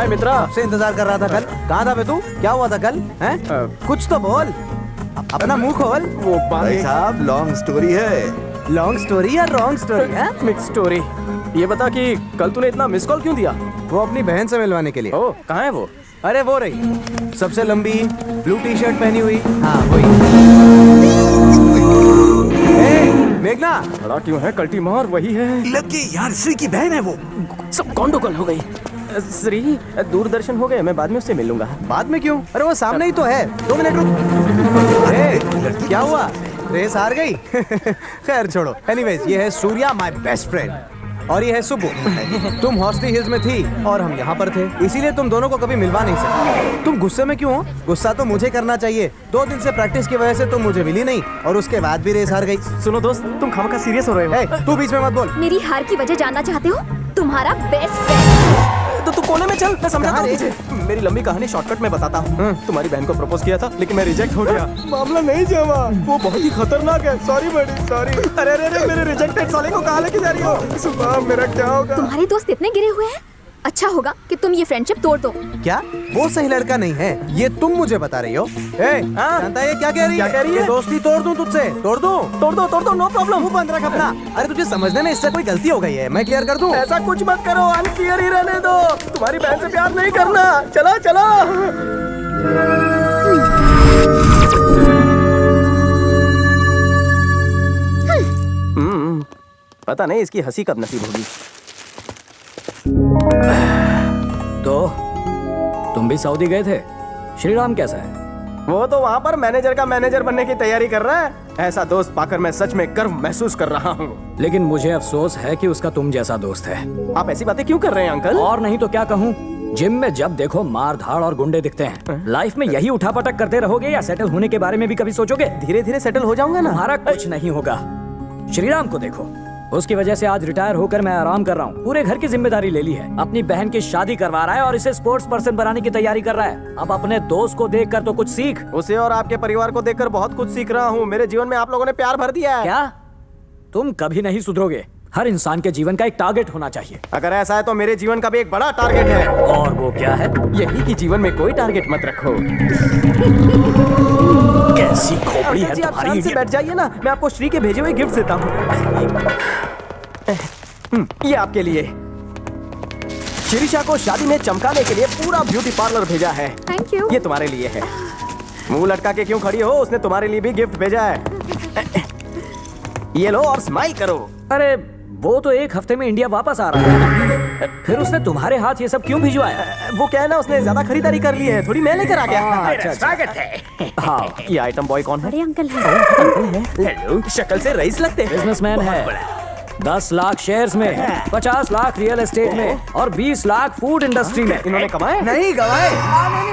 हाय मित्रा। से इंतजार कर रहा था कल। कहाँ था बे तू? क्या हुआ था कल? हैं? कुछ तो बोल, अपना मुंह खोल। वो भाई साहब लॉन्ग स्टोरी है। लॉन्ग स्टोरी या रॉन्ग स्टोरी है? Mix story. ये बता कि कल तूने इतना मिस कॉल क्यों दिया? वो अपनी बहन से मिलवाने के लिए। ओ, कहाँ है वो? अरे वो रही, सबसे लंबी, ब्लू टी शर्ट पहनी हुई। हाँ वही। मेघना, बड़ा क्यों है? कल्टी मार, वही है। लगे यार, श्री की बहन है वो। सब गंडगोल हो गई। श्री, दूरदर्शन हो गए, मैं बाद में उससे मिलूंगा। बाद में क्यों? अरे वो सामने ही तो है। 2 मिनट रुक। क्या हुआ? रेस हार गई? खैर छोड़ो। एनीवेज, ये है सूर्या, माय बेस्ट फ्रेंड, और ये है सुब्बू। तुम हॉस्टी हिल्स में थी और हम यहाँ पर थे, इसीलिए तुम दोनों को कभी मिलवा नहीं सके। तुम गुस्से में क्यों हो? गुस्सा तो मुझे करना चाहिए। 2 दिन से प्रैक्टिस की वजह से तुम मुझे मिली नहीं और उसके बाद भी रेस हार गई। सुनो दोस्त, तुम खामखा सीरियस हो रहे हो। तू बीच में मत बोल। मेरी हार की वजह जानना चाहते हो? तुम्हारा बेस्ट फ्रेंड। तो तू कोने में चल, मैं समझाता हूँ कहाँ तुझे। मेरी लंबी कहानी शॉर्टकट में बताता हूँ। तुम्हारी बहन को प्रपोज किया था, लेकिन मैं रिजेक्ट हो गया। मामला नहीं जमा, वो बहुत ही खतरनाक है। सॉरी बड़ी, सॉरी। अरे अरे अरे, मेरे रिजेक्टेड साले को कहाँ लेके जा रही हो? सुबह मेरा क्या होगा? तुम्हारे दोस्त इतने गिरे हुए हैं, अच्छा होगा कि तुम ये फ्रेंडशिप तोड़ दो। क्या? वो सही लड़का नहीं है, ये तुम मुझे बता रही हो। जानता है ये क्या कह रही है? क्या कह रही है? ये दोस्ती तोड़ दूं तुझसे? तोड़ दूं? तोड़ दो, नो प्रॉब्लम। मुंह बंद रख अपना। अरे तुझे समझने में इससे कोई गलती हो गई है, मैं क्लियर कर दूं? ऐसा कुछ मत करो, अनक्लियर ही रहने दो। तुम्हारी बहन से प्यार नहीं करना। चलो चलो। पता नहीं इसकी हंसी कब नसीब होगी। तो तुम भी सऊदी गए थे? श्रीराम कैसा है? वो तो वहाँ पर मैनेजर का मैनेजर बनने की तैयारी कर रहा है। ऐसा दोस्त पाकर मैं सच में गर्व महसूस कर रहा हूँ। लेकिन मुझे अफसोस है कि उसका तुम जैसा दोस्त है। आप ऐसी बातें क्यों कर रहे हैं अंकल? और नहीं तो क्या कहूँ, जिम में जब देखो मार धाड़ और गुंडे दिखते हैं। लाइफ में यही उठापटक करते रहोगे या सेटल होने के बारे में भी कभी सोचोगे? धीरे धीरे सेटल हो जाऊंगा ना। तुम्हारा कुछ नहीं होगा। श्रीराम को देखो, उसकी वजह से आज रिटायर होकर मैं आराम कर रहा हूँ। पूरे घर की जिम्मेदारी ले ली है, अपनी बहन की शादी करवा रहा है और इसे स्पोर्ट्स पर्सन बनाने की तैयारी कर रहा है। अब अपने दोस्त को देखकर तो कुछ सीख। उसे और आपके परिवार को देखकर बहुत कुछ सीख रहा हूँ। मेरे जीवन में आप लोगों ने प्यार भर दिया है। क्या? तुम कभी नहीं सुधरोगे। हर इंसान के जीवन का एक टारगेट होना चाहिए। अगर ऐसा है तो मेरे जीवन का भी एक बड़ा टारगेट है। और वो क्या है? यही कि जीवन में कोई टारगेट मत रखो। कैसी खोपड़ी है जी, आप तुम्हारी। शांति से बैठ जाइए ना, मैं आपको श्री के भेजे हुए गिफ्ट देता हूँ। ये आपके लिए। शिरीषा को शादी में चमकाने के लिए पूरा ब्यूटी पार्लर भेजा है। Thank you. ये तुम्हारे लिए है। मुंह लटका के क्यों खड़ी हो? उसने तुम्हारे लिए भी गिफ्ट भेजा है। ये लो और स्माइल करो। अरे वो तो 1 हफ्ते में इंडिया वापस आ रहा है, फिर उसने तुम्हारे हाथ ये सब क्यों भिजवाया? वो क्या है ना, उसने ज्यादा खरीदारी कर ली है, थोड़ी मैं लेकर आ गया। अच्छा, स्वागत है। हाँ, ये आइटम बॉय कौन है? बड़े अंकल हैं। हेलो, शक्ल से रईस लगते हैं। बिजनेसमैन है। 10 लाख शेयर्स में, 50 लाख रियल एस्टेट में और 20 लाख फूड इंडस्ट्री में। इन्होंने कमाए? नहीं गवाए।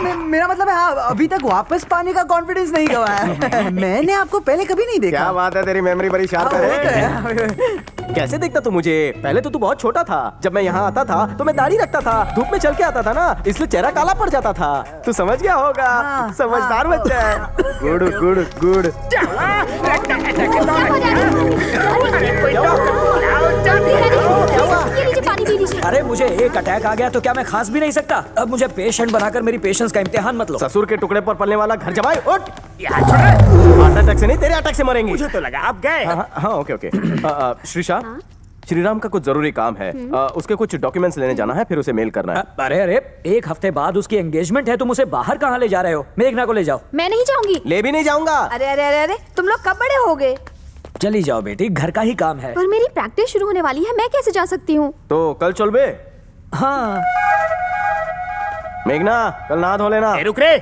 नहीं, मेरा मतलब है अभी तक वापस पाने का कॉन्फिडेंस नहीं गवाया। मैंने आपको पहले कभी नहीं देखा। क्या बात है, तेरी मेमोरी बड़ी शार्प है। कैसे देखता तू मुझे? पहले तो तू बहुत छोटा था। जब मैं यहाँ आता था तो मैं दाढ़ी रखता था, धूप में चल के आता था ना, इसलिए चेहरा काला पड़ जाता था। तू समझ गया होगा। समझदार बच्चा है। Good good good. ये लीजिए पानी पी लीजिए। अरे मुझे एक अटैक आ गया तो क्या मैं खांस भी नहीं सकता? अब मुझे पेशेंट बनाकर मेरी पेशेंस का इम्तिहान मत लो। ससुर के टुकड़े पर पलने वाला घर जमाए। उठ। हार्ट अटैक से नहीं, तेरे अटैक से मरेंगे। मुझे तो लगा आप गए। हाँ ओके ओके। श्रीषा, श्रीराम का कुछ जरूरी काम है। उसके कुछ डॉक्यूमेंट्स लेने जाना है, फिर उसे मेल करना है। अरे अरे, 1 हफ्ते बाद उसकी एंगेजमेंट है, तुम उसे बाहर कहाँ ले जा रहे हो? मेघना को ले जाओ। मैं नहीं जाऊंगी। ले भी नहीं जाऊंगा। अरे अरे अरे अरे, तुम लोग कब बड़े हो गए? चली जाओ बेटी, घर का ही काम है। पर मेरी प्रैक्टिस शुरू होने वाली है, मैं कैसे जा सकती हूँ? तो कल चल बे। हाँ मेघना, कल नहा धो लेना। रुक रे,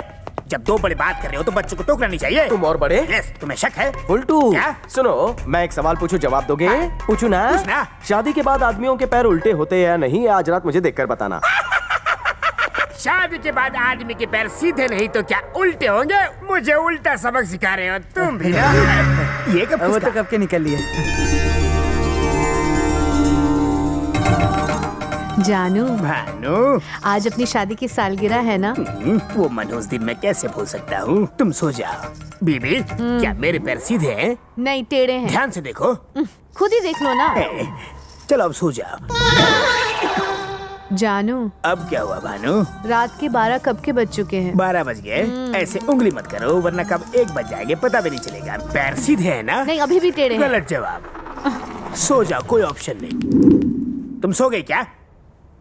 जब 2 बड़े बात कर रहे हो तो बच्चों को टोकना नहीं चाहिए। तुम और बड़े। यस, तुम्हें शक है? उल्टू। क्या? सुनो, मैं एक सवाल पूछूं, जवाब दोगे? पूछू ना? पूछना। शादी के बाद आदमियों के पैर उल्टे होते हैं या नहीं, आज रात मुझे देखकर बताना। शादी के बाद आदमी के पैर सीधे नहीं तो क्या उल्टे होंगे? मुझे उल्टा सबक सिखा रहे हो तुम भी ना। ये कब वो किसका? तो कब के निकल लिए। जानू, भानु, आज अपनी शादी की सालगिरह है ना? वो मनोज दिन मैं कैसे भूल सकता हूँ। तुम सो जाओ। बीबी, क्या मेरे पैर सीधे हैं? नहीं, टेढ़े हैं। ध्यान से देखो। खुद ही देख लो ना। चलो अब सो जाओ। जानू, अब क्या हुआ भानु? रात के 12 कब के बज चुके हैं? 12 बज गए। ऐसे उंगली मत करो वरना कब 1 बज जाएंगे पता भी नहीं चलेगा। पैर सीधे है ना? नहीं, अभी भी टेढ़े हैं। गलत जवाब। सो जाओ, कोई ऑप्शन नहीं। तुम सो गए क्या?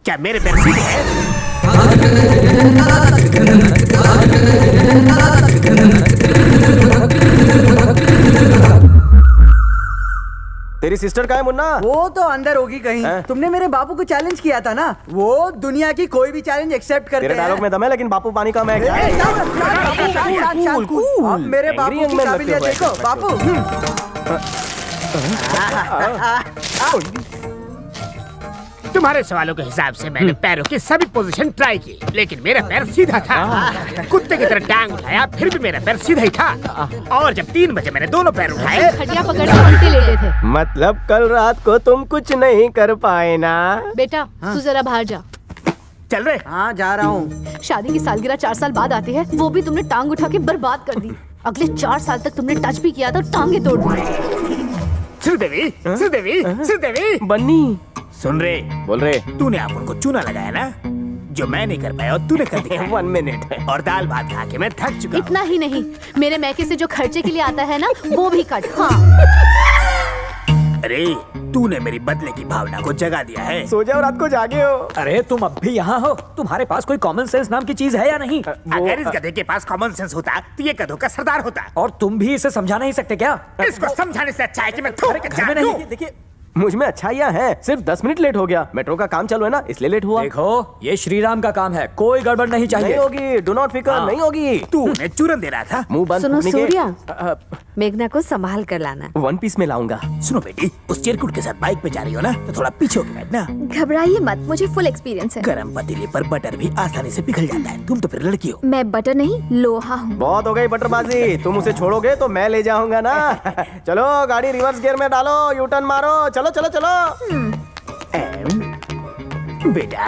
क्या मेरे पैर सीधे हैं? तेरी सिस्टर का है मुन्ना? वो तो अंदर होगी कहीं। हैं? तुमने मेरे बापू को चैलेंज किया था ना, वो दुनिया की कोई भी चैलेंज एक्सेप्ट करते तेरे हैं। डायलॉग में दम है लेकिन बापू पानी का मैं क्या? अब मेरे बापू Angry की young man काबिलियत लगते हो, देखो बापू। तुम्हारे सवालों के हिसाब से मैंने पैरों की सभी पोजीशन ट्राई की, लेकिन मेरा पैर सीधा था। कुत्ते की तरह टांग उठाया, फिर भी मेरा पैर सीधा ही था। और जब 3 बजे मैंने दोनों पैर उठाए, खटिया पकड़ के उल्टे लेटे थे। मतलब कल रात को तुम कुछ नहीं कर पाए ना? बेटा, तू जरा बाहर जा। चल रहे। हाँ जा रहा हूँ। शादी की सालगिरह 4 साल बाद आती है, वो भी तुमने टांग उठा के बर्बाद कर दी। अगले 4 साल तक तुमने टच भी किया तो टांगे तोड़ दी। श्रीदेवी, श्रीदेवी, श्रीदेवी, बन्नी सुन रे, बोल रहे। तूने आप उनको चूना लगाया ना, जो मैं नहीं कर पाया और तूने कर दिया। 1 मिनट। और दाल भात खा के मैं थक चुका हूँ। इतना ही नहीं, मेरे मैके से जो खर्चे के लिए आता है ना, वो भी कट। हाँ, अरे तूने मेरी बदले की भावना को जगा दिया है। सो जाओ, रात को जागे हो। अरे तुम अब भी यहाँ हो? तुम्हारे पास कोई कॉमन सेंस नाम की चीज है या नहीं? अगर इस गधे के पास कॉमन सेंस होता तो ये गधों का सरदार होता। और तुम भी इसे समझा नहीं सकते क्या? इसको समझाने से अच्छा है कि मैं थोड़े के घर में जान नहीं। दूं। देखिए मुझ में अच्छाइयाँ हैं, सिर्फ 10 मिनट लेट हो गया। मेट्रो का काम चालू है ना, इसलिए लेट हुआ। देखो, ये श्रीराम का काम है, कोई गड़बड़ नहीं नहीं चाहिए। होगी, डू नॉट फिकर, नहीं होगी। तू उन्हें चूरन दे रहा था। मुंह बंद सुनो रखने के- सूर्या, मेघना को संभाल कर लाना। 1 पीस में लाऊंगा। सुनो बेटी, उस चिरकुट के साथ बाइक पे जा रही हो ना, तो थोड़ा पीछे होके बैठना। घबराइए मत, मुझे फुल एक्सपीरियंस है। गरम पतीले पर बटर भी आसानी से पिघल जाता है। तुम तो फिर लड़की हो। मैं बटर नहीं, लोहा हूँ। बहुत हो गई बटरबाजी, तुम उसे छोड़ोगे तो मैं ले जाऊंगा ना। चलो गाड़ी रिवर्स गियर में डालो, यू टर्न मारो, चलो चलो चलो। बेटा,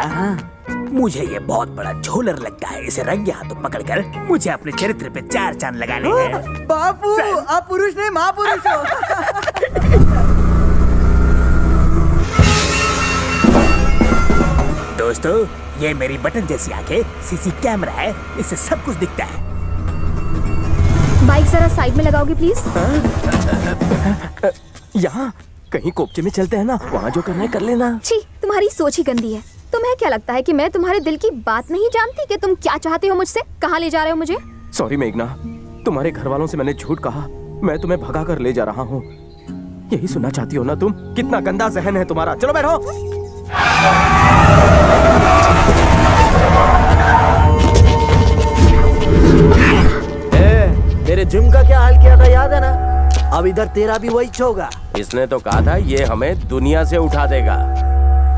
मुझे ये बहुत बड़ा झोलर लगता है। इसे रंगे हाथों पकड़कर मुझे अपने चरित्र पे 4 चांद लगाने हैं। बापू आप पुरुष नहीं महापुरुष हो। दोस्तों, ये मेरी बटन जैसी आंखें सीसी कैमरा है, इससे सब कुछ दिखता है। बाइक जरा साइड में लगाओगे प्लीज? यहाँ कहीं कोपचे में चलते हैं ना, वहाँ जो करना है कर लेना। छी, तुम्हारी सोच ही गंदी है। तुम्हें क्या लगता है कि मैं तुम्हारे दिल की बात नहीं जानती कि तुम क्या चाहते हो मुझसे? कहाँ ले जा रहे हो मुझे? सॉरी मेघना, तुम्हारे घर वालों से मैंने झूठ कहा। मैं तुम्हें भगा कर ले जा रहा हूँ। यही सुनना चाहती हो ना तुम? कितना गंदा जहन है तुम्हारा। चलो बैठो। तेरे जिम का क्या हाल किया था याद है ना? अब इधर तेरा भी वही होगा। इसने तो कहा था ये हमें दुनिया से उठा देगा।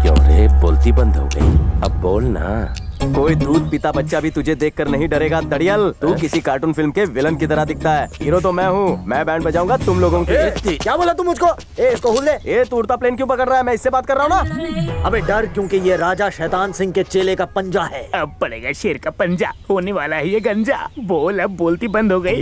क्यों रे, बोलती बंद हो गई? अब बोल ना। कोई दूध पीता बच्चा भी तुझे देखकर नहीं डरेगा दड़ियल। तू किसी कार्टून फिल्म के विलन की तरह दिखता है। हीरो तो मैं हूँ। मैं बैंड बजाऊंगा तुम लोगों की। क्या बोला तू मुझको? इसको हुल दे। ये तू उड़ता प्लेन क्यों पकड़ रहा है? मैं इससे बात कर रहा हूँ ना। अबे डर, क्योंकि ये राजा शैतान सिंह के चेले का पंजा है। अब पड़ेगा शेर का पंजा, होने वाला है ये गंजा। बोल, अब बोलती बंद हो गई।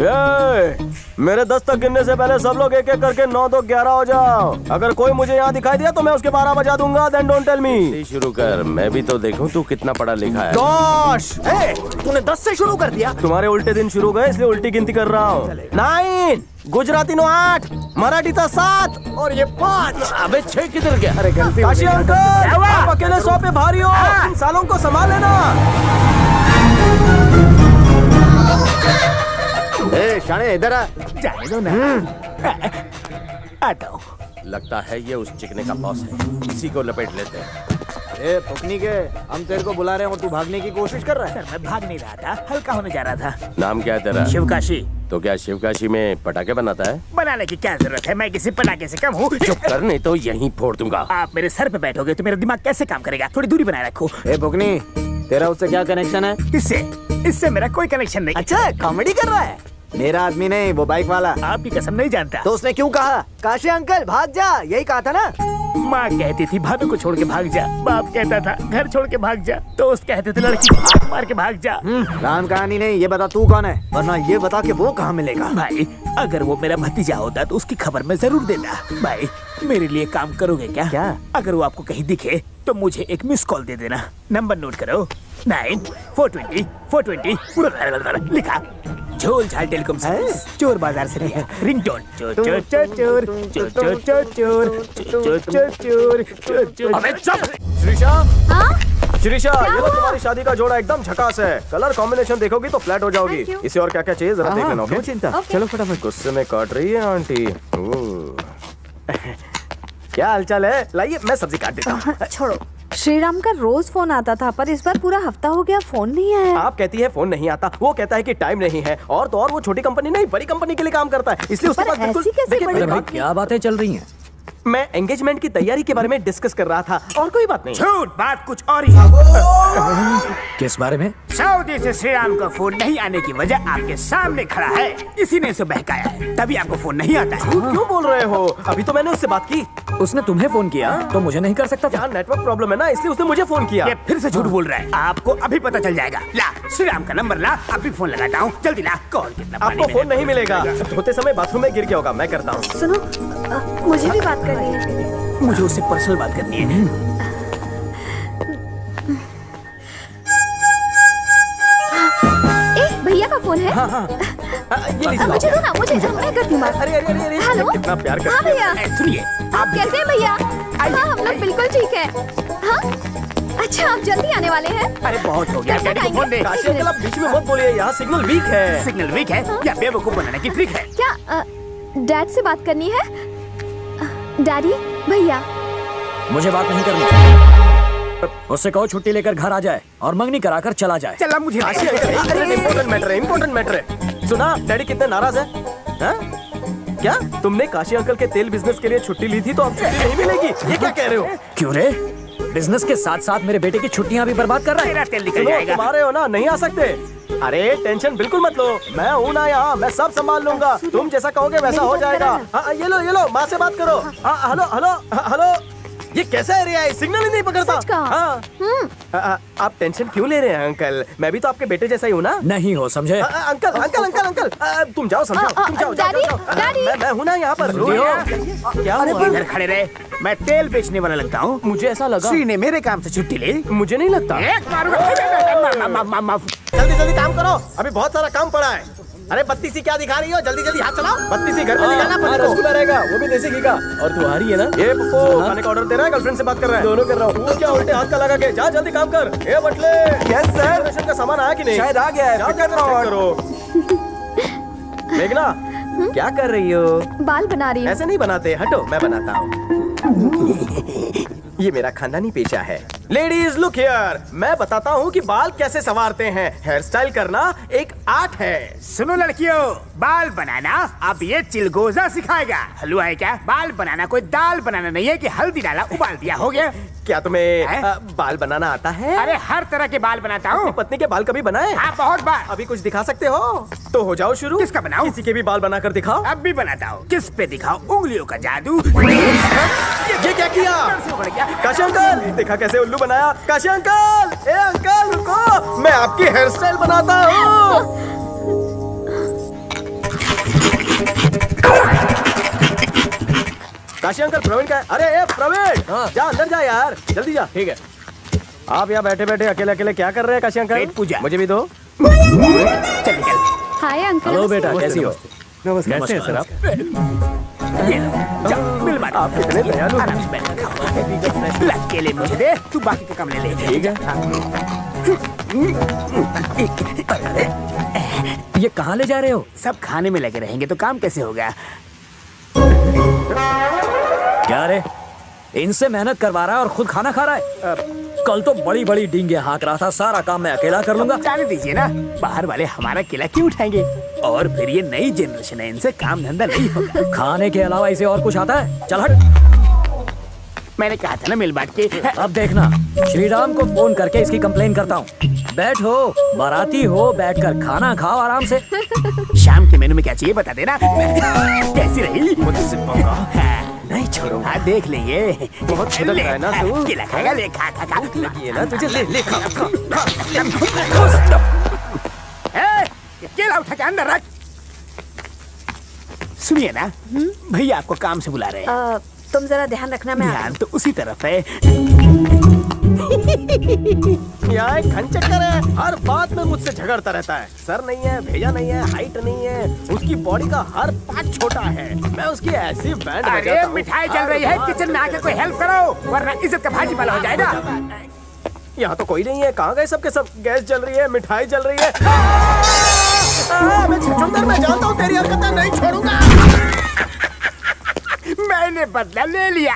मेरे 10 तक गिनने से पहले सब लोग एक एक करके 9 2 11 हो जाओ। अगर कोई मुझे यहाँ दिखाई दिया तो मैं उसके 12 बजा दूंगा। Then don't tell me. शुरू कर, मैं भी तो देखूं तू कितना पढ़ा लिखा है। गोश, तूने 10 से शुरू कर दिया। तुम्हारे उल्टे दिन शुरू गए इसलिए उल्टी गिनती कर रहा हूँ। 9, गुजराती नो 8, मराठी था 7 और ये 5। अबे 6 किधर गया? अरे गलती काशी अंकल, आप अकेले 100 पे भारी हो। इन सालों को संभाल लेना। शाने इधर आ। जाने दो ना। आता हूँ। लगता है ये उस चिकने का बॉस है। इसी को लपेट लेते हैं। फुकनी के, हम तेरे को बुला रहे हैं और तू भागने की कोशिश कर रहा है। सर, मैं भाग नहीं रहा था, हल्का होने जा रहा था। नाम क्या है तेरा? शिवकाशी। तो क्या शिवकाशी में पटाखे बनाता है? बनाने की क्या जरूरत है? मैं किसी पटाखे से कम हूँ। चुप कर, नहीं तो यहीं फोड़ दूंगा। आप मेरे सर पे बैठोगे तो मेरा दिमाग कैसे काम करेगा? थोड़ी दूरी बनाए रखो। फुकनी, तेरा उससे क्या कनेक्शन है? इससे मेरा कोई कनेक्शन नहीं। अच्छा, कॉमेडी कर रहा है। मेरा आदमी नहीं, वो बाइक वाला। आपकी कसम नहीं जानता। तो उसने क्यों कहा काशी अंकल भाग जा? यही कहा था ना। माँ कहती थी भाभी को छोड़ के भाग जा। बाप कहता था घर छोड़ के भाग जा। दोस्त कहते थे लड़की को हाथ मार के भाग जा। राम कहानी नहीं, ये बता तू कौन है, वरना ये बता के वो कहाँ मिलेगा। भाई, अगर वो मेरा भतीजा होता तो उसकी खबर मैं जरूर देता। भाई, मेरे लिए काम करोगे क्या? क्या? अगर वो आपको कहीं दिखे तो मुझे एक मिस कॉल दे देना। नंबर नोट करो 9420 लिखा। झोल झाल टेलीकॉम सर्विस, चोर बाजार से लिया। रिंगटोन चोर चोर चोर चोर चोर चोर चोर चोर चोर चोर चोर चोर चोर। अबे चुप! श्रीशा, हाँ श्रीशा, क्या ये लो हुआ? तुम्हारी शादी का जोड़ा एकदम झकास है। कलर कॉम्बिनेशन देखोगी तो फ्लैट हो जाओगी। Thank you. इसे और क्या क्या चाहिए जरा देख लेना। नो चिंता। Okay. चलो फटाफट। गुस्से में काट रही है आंटी। ओह। क्या हालचाल है? लाइए मैं सब्जी काट देता हूँ। छोड़ो। श्रीराम का रोज फोन आता था, पर इस बार पूरा हफ्ता हो गया फोन नहीं आया। आप कहती है फोन नहीं आता, वो कहता है कि टाइम नहीं है। और तो और वो छोटी कंपनी नहीं बड़ी कंपनी के लिए काम करता है, इसलिए उसके पर पास बिल्कुल ऐसी कैसे देखिए, बड़ी अरे भाई कंपनी? क्या बातें चल रही हैं? मैं एंगेजमेंट की तैयारी के बारे में डिस्कस कर रहा था और कोई बात नहीं। झूठ, बात कुछ और ही है। किस बारे में? सऊदी से श्रीराम का फोन नहीं आने की वजह आपके सामने खड़ा है। इसी ने इसे बहकाया है, तभी आपको फोन नहीं आता है। क्यों बोल रहे हो? अभी तो मैंने उससे बात की। उसने तुम्हें फोन किया तो मुझे नहीं कर सकता था। यहाँ नेटवर्क प्रॉब्लम है ना, इसलिए उसने मुझे फोन किया। ये फिर से झूठ बोल रहा है। आपको अभी पता चल जाएगा। ला श्रीराम का नंबर ला, अभी फोन लगाता हूँ। जल्दी ला। कॉल कितना पानी आपको में फोन है? नहीं मिलेगा। धोते समय बाथरूम में गिर गया होगा। मैं करता हूँ। सुनो, मुझे भी बात करनी है। मुझे उससे पर्सनल बात करनी है। भैया का फोन है। ये लीजिए। मुझे दो ना, मुझे मैं करती हूँ बात। अरे अरे अरे अरे हेलो? कितना प्यार हाँ करती है। भैया, ए, सुनिए, आप कैसे हैं भैया? हाँ हम लोग बिल्कुल ठीक है। हाँ अच्छा, आप जल्दी आने वाले हैं? अरे बहुत हो गया। कब तक डैडी को फोन दे। आएंगे? काशी अंकल, आप बीच में मत बोलिए, यहाँ सिग्नल वीक है। सिग्नल वीक है या बेवकूफ बनाने की ट्रिक है? क्या डैड से बात करनी है? डैडी, भैया मुझे बात नहीं करनी। उससे कहो छुट्टी लेकर घर आ जाए और मंगनी कराकर चला जाए। चला मुझे काशी अंकल, इम्पोर्टेंट मैटर है, इम्पोर्टेंट मैटर है। सुना डैडी कितने नाराज है? हाँ? क्या तुमने काशी अंकल के तेल बिजनेस के लिए छुट्टी ली थी तो अब छुट्टी नहीं मिलेगी? ये क्या कह रहे हो? क्यों रे? बिजनेस के साथ साथ मेरे बेटे की छुट्टियां भी बर्बाद कर रहा है। तेरा तेल निकल सुनो, जाएगा। तुम आ रहे हो ना, नहीं आ सकते। अरे टेंशन बिल्कुल मत लो, मैं हूँ ना यहाँ, मैं सब संभाल लूंगा। तुम जैसा कहोगे वैसा हो जाएगा। हाँ, ये लो माँ से बात करो। हाँ, हेलो हेलो हेलो। ये कैसा एरिया है? सिग्नल ही नहीं पकड़ता। सच कहा। हाँ। आप टेंशन क्यों ले रहे हैं अंकल? मैं भी तो आपके बेटे जैसा ही हूँ ना। नहीं हो समझे? अंकल अंकल अंकल अंकल, तुम जाओ समझाओ, तुम जाओ जाओ डैडी, जाओ। डैडी। मैं हूँ ना यहाँ पर। क्या हुआ? इधर खड़े रहे। मैं तेल बेचने वाला लगता हूँ। मुझे ऐसा लगा। श्री ने मेरे काम से छुट्टी ली। मुझे नहीं लगता। एक मारूंगा। जल्दी जल्दी काम करो, अभी बहुत सारा काम पड़ा है। अरे बत्ती सी क्या दिखा रही हो? जल्दी जल्दी हाथ चलाओ। बत्ती सी घर में दिखाना पड़ेगा। रसगुल्ला रहेगा, वो भी देसी घी का। और तू आ रही है ना? ये पप्पू खाने का ऑर्डर दे रहा है, गर्लफ्रेंड से बात कर रहा है। दोनों कर रहा हूँ। तू क्या उल्टे हाथ का लगा के जा, जल्दी काम कर। ए बटले, यस सर। रेशन का सामान आया कि नहीं? शायद आ गया है, चेक करो। मेघना, क्या कर रही हो? बाल बना रही हूँ। ऐसे नहीं बनाते, हटो मैं बनाता हूँ। ये मेरा खानदानी पेशा है। लेडीज लुक हियर, मैं बताता हूँ कि बाल कैसे संवारते हैं। हेयर स्टाइल करना एक आर्ट है। सुनो लड़कियों, बाल बनाना अब ये चिलगोजा सिखाएगा। हलवा है क्या? बाल बनाना कोई दाल बनाना नहीं है कि हल्दी डाला उबाल दिया हो गया। क्या तुम्हें हैं? बाल बनाना आता है? अरे हर तरह के बाल बनाता हूँ। पत्नी के बाल कभी बनाए? हाँ बहुत बार। अभी कुछ दिखा सकते हो? तो हो जाओ शुरू। किसका बनाऊं? किसी के भी बाल बनाकर दिखाओ। अब भी बनाता हूँ। किस पे दिखाओ? उंगलियों का जादू। ये क्या किया? काशी अंकल, देखा कैसे उल्लू बनाया? काशी अंकल, ए अंकल रुको, मैं आपकी हेयर स्टाइल बनाता हूँ। काशी अंकल, प्रवीण का है। अरे ए प्रवीण, जा अंदर जा यार, जल्दी जा। ठीक है। आप यहाँ बैठे बैठे अकेले अकेले क्या कर रहे हैं काशी अंकल? पेट पूजा। मुझे भी दो। चल निकल। Hi uncle. हेलो बेटा, कैसी हो? नमस्कार। कैसे हैं सर आप? ये लो, जा, मिल बात। आप कितने दयालु हैं। आराम से बैठ कर खाओ। लग के लिए मुझे दे, तू बाकी का काम ले ले। ठीक है। ये कहाँ ले जा रहे हो? सब खाने में लगे रहेंगे तो काम कैसे होगा? क्या रे, इनसे मेहनत करवा रहा है और खुद खाना खा रहा है? कल तो बड़ी बड़ी डींगे हाँक रहा था, सारा काम मैं अकेला कर लूंगा। जाने दीजिए ना, बाहर वाले हमारा किला क्यों उठाएंगे? और फिर ये नई जनरेशन है, इनसे काम धंधा नहीं होगा। खाने के अलावा इसे और कुछ आता है? चल हट। मैंने कहा था ना मिल बांट के। अब देखना, श्रीराम को फोन करके इसकी कंप्लेन करता हूँ। बैठो, बाराती हो, बैठकर खाना खाओ आराम से। शाम के मेनू में क्या चाहिए बता देना। कैसी रही? मुझसे पंगा नहीं छोड़ो। हाँ देख लेंगे। बहुत छुदक रहा है ना तू। केला खाएगा? ले खा खा खा। ये ना तुझे ले खा। ए, केला उठा के अंदर रख। सुनिए ना, भैया आपको काम से बुला रहे हैं। तुम जरा ध्यान रखना, मैं ध्यान तो उसी तरफ है। यहाँ एक घन चक्कर है, हर बात में मुझसे झगड़ता रहता है। सर नहीं है, भेजा नहीं है, हाइट नहीं है, उसकी बॉडी का हर पार्ट छोटा है। मैं उसकी ऐसी बैंड अरे बजाता हूँ, मिठाई चल रही है, हर किचन में आके कोई हेल्प करो वरना इज्जत का भाजी पाला हो जाएगा। यहाँ तो कोई नहीं है, कहाँ गए सबके सब? गैस जल रही है, मिठाई जल रही है। मैं छुछुंदर, मैं जानता हूँ तेरी हरकतें नहीं छोड़ूंगा। मैंने बदला ले लिया।